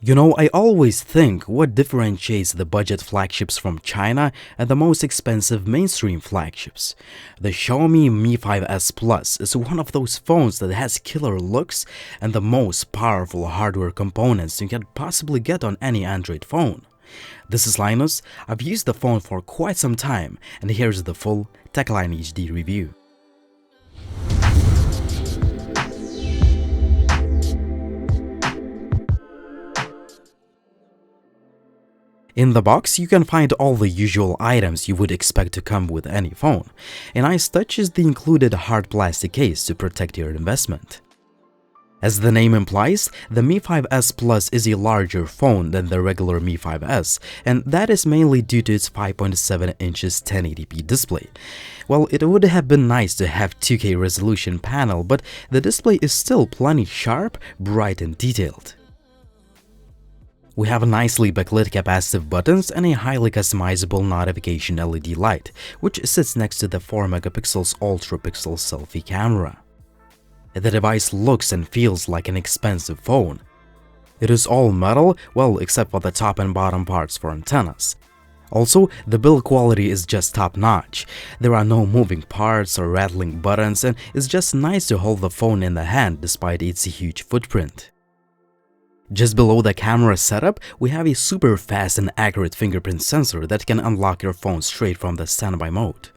You know, I always think what differentiates the budget flagships from China and the most expensive mainstream flagships. The Xiaomi Mi 5s Plus is one of those phones that has killer looks and the most powerful hardware components you can possibly get on any Android phone. This is Linus. I've used the phone for quite some time, and here's the full TechLineHD review. In the box, you can find all the usual items you would expect to come with any phone. A nice touch is the included hard plastic case to protect your investment. As the name implies, the Mi 5s Plus is a larger phone than the regular Mi 5s, and that is mainly due to its 5.7 inches 1080p display. Well, it would have been nice to have 2K resolution panel, but the display is still plenty sharp, bright and detailed. We have nicely backlit capacitive buttons and a highly customizable notification LED light, which sits next to the 4MP ultra-pixel selfie camera. The device looks and feels like an expensive phone. It is all metal, well, except for the top and bottom parts for antennas. Also, the build quality is just top-notch. There are no moving parts or rattling buttons, and it's just nice to hold the phone in the hand despite its huge footprint. Just below the camera setup, we have a super fast and accurate fingerprint sensor that can unlock your phone straight from the standby mode.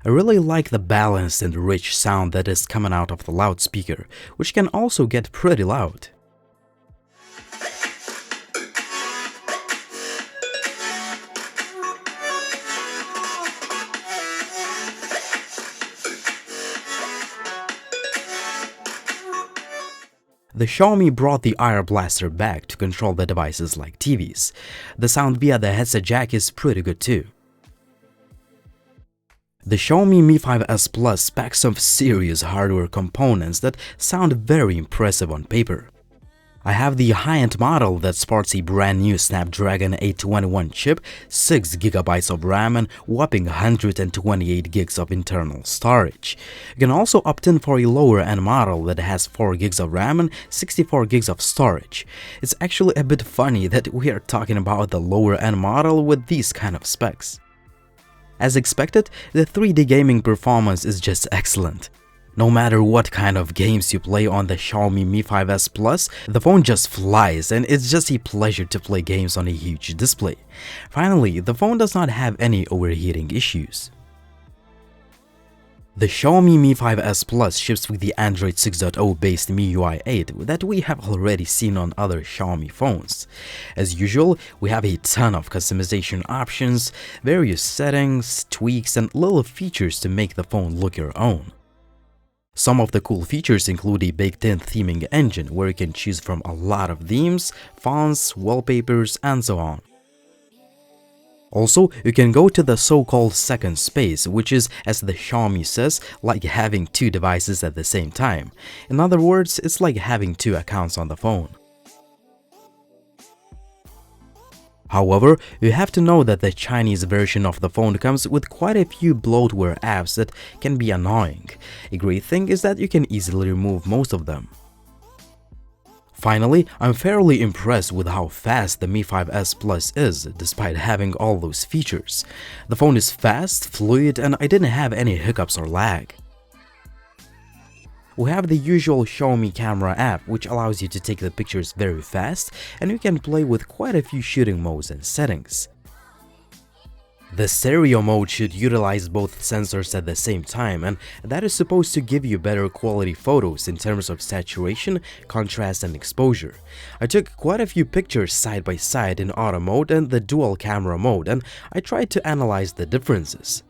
I really like the balanced and rich sound that is coming out of the loudspeaker, which can also get pretty loud. The Xiaomi brought the Air Blaster back to control the devices like TVs. The sound via the headset jack is pretty good too. The Xiaomi Mi 5s Plus packs some serious hardware components that sound very impressive on paper. I have the high-end model that sports a brand new Snapdragon 821 chip, 6GB of RAM and whopping 128GB of internal storage. You can also opt in for a lower-end model that has 4GB of RAM and 64GB of storage. It's actually a bit funny that we are talking about the lower-end model with these kind of specs. As expected, the 3D gaming performance is just excellent. No matter what kind of games you play on the Xiaomi Mi 5s Plus, the phone just flies and it's just a pleasure to play games on a huge display. Finally, the phone does not have any overheating issues. The Xiaomi Mi 5s Plus ships with the Android 6.0 based MIUI 8 that we have already seen on other Xiaomi phones. As usual, we have a ton of customization options, various settings, tweaks and little features to make the phone look your own. Some of the cool features include a built-in theming engine where you can choose from a lot of themes, fonts, wallpapers, and so on. Also, you can go to the so-called second space, which is, as the Xiaomi says, like having two devices at the same time. In other words, it's like having two accounts on the phone. However, you have to know that the Chinese version of the phone comes with quite a few bloatware apps that can be annoying. A great thing is that you can easily remove most of them. Finally, I'm fairly impressed with how fast the Mi 5s Plus is, despite having all those features. The phone is fast, fluid, and I didn't have any hiccups or lag. We have the usual Xiaomi camera app, which allows you to take the pictures very fast, and you can play with quite a few shooting modes and settings. The stereo mode should utilize both sensors at the same time, and that is supposed to give you better quality photos in terms of saturation, contrast and exposure. I took quite a few pictures side by side in auto mode and the dual camera mode, and I tried to analyze the differences.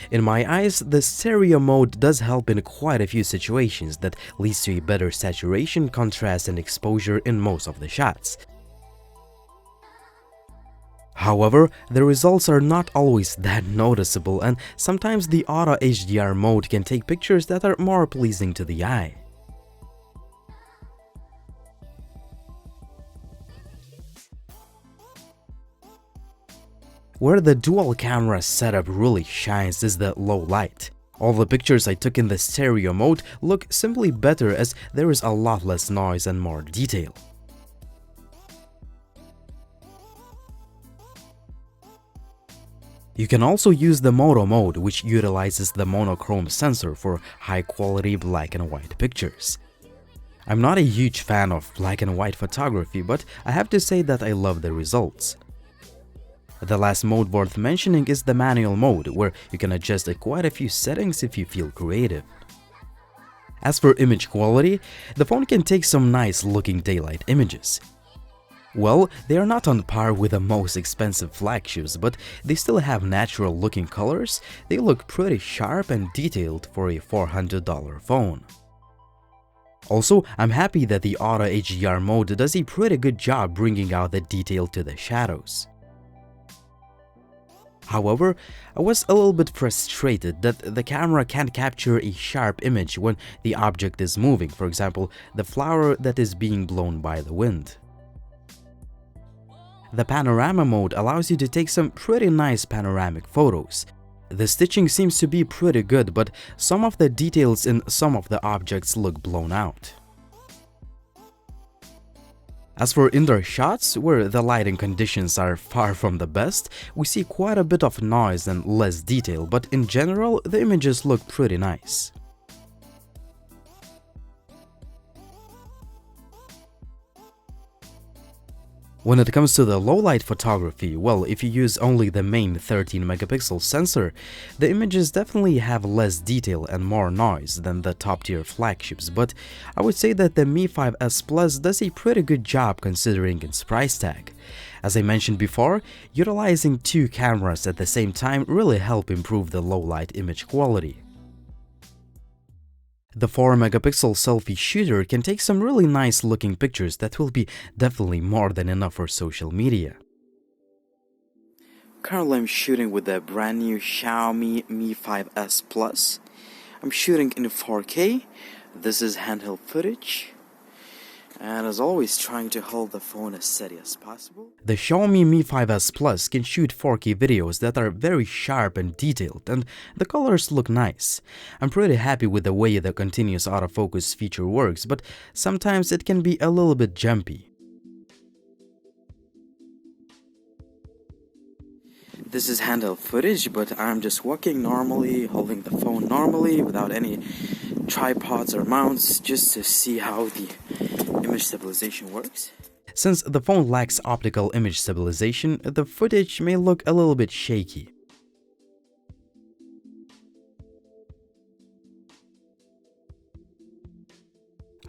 In my eyes, the stereo mode does help in quite a few situations that leads to a better saturation, contrast and exposure in most of the shots. However, the results are not always that noticeable, and sometimes the Auto HDR mode can take pictures that are more pleasing to the eye. Where the dual camera setup really shines is the low light. All the pictures I took in the stereo mode look simply better as there is a lot less noise and more detail. You can also use the mono mode, which utilizes the monochrome sensor for high-quality black and white pictures. I'm not a huge fan of black and white photography, but I have to say that I love the results. The last mode worth mentioning is the manual mode, where you can adjust quite a few settings if you feel creative. As for image quality, the phone can take some nice-looking daylight images. Well, they are not on par with the most expensive flagships, but they still have natural-looking colors. They look pretty sharp and detailed for a $400 phone. Also, I'm happy that the Auto HDR mode does a pretty good job bringing out the detail to the shadows. However, I was a little bit frustrated that the camera can't capture a sharp image when the object is moving, for example, the flower that is being blown by the wind. The panorama mode allows you to take some pretty nice panoramic photos. The stitching seems to be pretty good, but some of the details in some of the objects look blown out. As for indoor shots, where the lighting conditions are far from the best, we see quite a bit of noise and less detail, but in general, the images look pretty nice. When it comes to the low-light photography, well, if you use only the main 13-megapixel sensor, the images definitely have less detail and more noise than the top-tier flagships, but I would say that the Mi5s Plus does a pretty good job considering its price tag. As I mentioned before, utilizing two cameras at the same time really help improve the low-light image quality. The 4-megapixel selfie shooter can take some really nice looking pictures that will be definitely more than enough for social media. Currently I'm shooting with the brand new Xiaomi Mi5s Plus. I'm shooting in 4K. This is handheld footage. And as always, trying to hold the phone as steady as possible. The Xiaomi Mi5s Plus can shoot 4K videos that are very sharp and detailed, and the colors look nice. I'm pretty happy with the way the continuous autofocus feature works, but sometimes it can be a little bit jumpy. This is handheld footage, but I'm just walking normally, holding the phone normally, without any tripods or mounts, just to see how the image stabilization works. Since the phone lacks optical image stabilization, the footage may look a little bit shaky.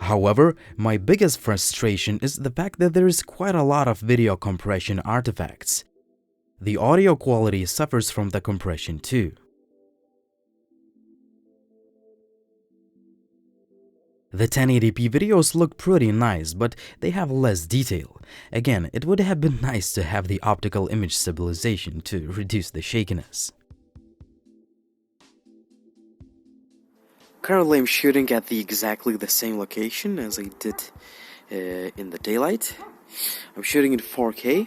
However, my biggest frustration is the fact that there is quite a lot of video compression artifacts. The audio quality suffers from the compression too. The 1080p videos look pretty nice, but they have less detail. Again, it would have been nice to have the optical image stabilization to reduce the shakiness. Currently I'm shooting at exactly the same location as I did in the daylight. I'm shooting in 4K.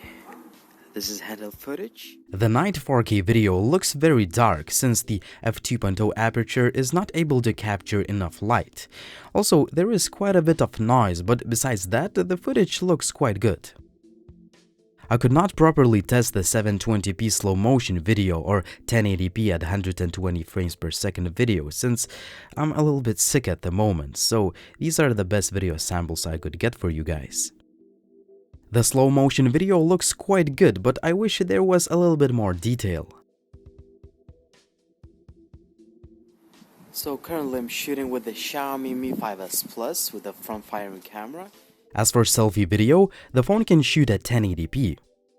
This is handheld footage. The night 4K video looks very dark since the f2.0 aperture is not able to capture enough light. Also, there is quite a bit of noise, but besides that, the footage looks quite good. I could not properly test the 720p slow motion video or 1080p at 120 frames per second video since I'm a little bit sick at the moment, so these are the best video samples I could get for you guys. The slow motion video looks quite good, but I wish there was a little bit more detail. So currently I'm shooting with the Xiaomi Mi5s Plus with a front-firing camera. As for selfie video, the phone can shoot at 1080p.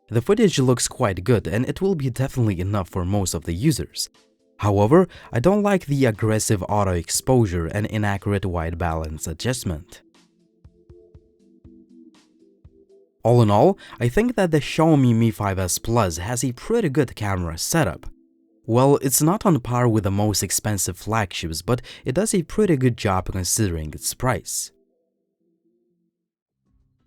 The footage looks quite good and it will be definitely enough for most of the users. However, I don't like the aggressive auto exposure and inaccurate white balance adjustment. All in all, I think that the Xiaomi Mi5s Plus has a pretty good camera setup. Well, it's not on par with the most expensive flagships, but it does a pretty good job considering its price.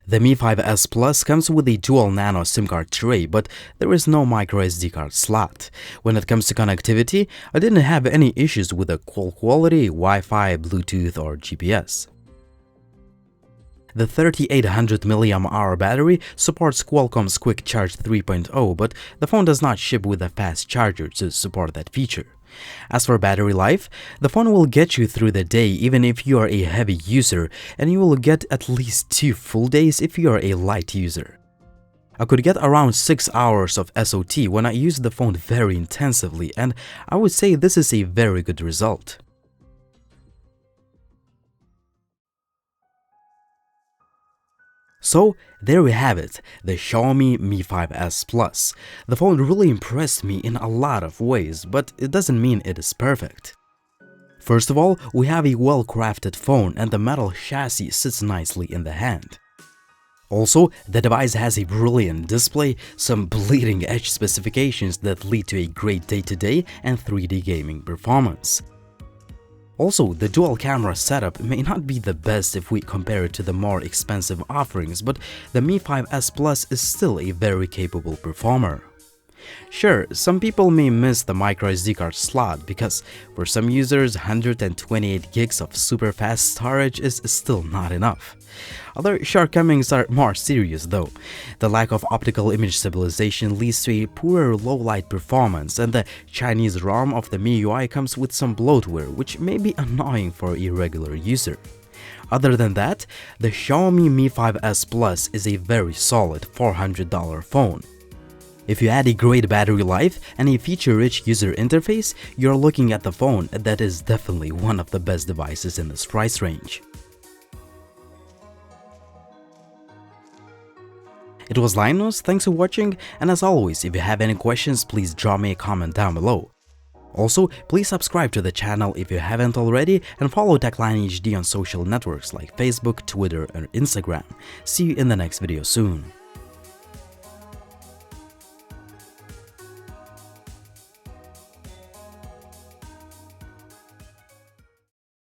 The Mi 5s Plus comes with a dual nano SIM card tray, but there is no micro SD card slot. When it comes to connectivity, I didn't have any issues with the call quality, Wi-Fi, Bluetooth, or GPS. The 3800 mAh battery supports Qualcomm's Quick Charge 3.0, but the phone does not ship with a fast charger to support that feature. As for battery life, the phone will get you through the day even if you are a heavy user, and you will get at least 2 full days if you are a light user. I could get around 6 hours of SOT when I used the phone very intensively, and I would say this is a very good result. So, there we have it, the Xiaomi Mi 5s Plus. The phone really impressed me in a lot of ways, but it doesn't mean it is perfect. First of all, we have a well-crafted phone and the metal chassis sits nicely in the hand. Also, the device has a brilliant display, some bleeding-edge specifications that lead to a great day-to-day and 3D gaming performance. Also, the dual camera setup may not be the best if we compare it to the more expensive offerings, but the Mi 5s Plus is still a very capable performer. Sure, some people may miss the microSD card slot because for some users 128 gigs of super fast storage is still not enough. Other shortcomings are more serious though. The lack of optical image stabilization leads to a poorer low-light performance, and the Chinese ROM of the MIUI comes with some bloatware which may be annoying for a regular user. Other than that, the Xiaomi Mi 5s Plus is a very solid $400 phone. If you add a great battery life and a feature-rich user interface, you're looking at the phone that is definitely one of the best devices in this price range. It was Linus, thanks for watching, and as always, if you have any questions, please drop me a comment down below. Also, please subscribe to the channel if you haven't already, and follow TechLineHD on social networks like Facebook, Twitter, and Instagram. See you in the next video soon.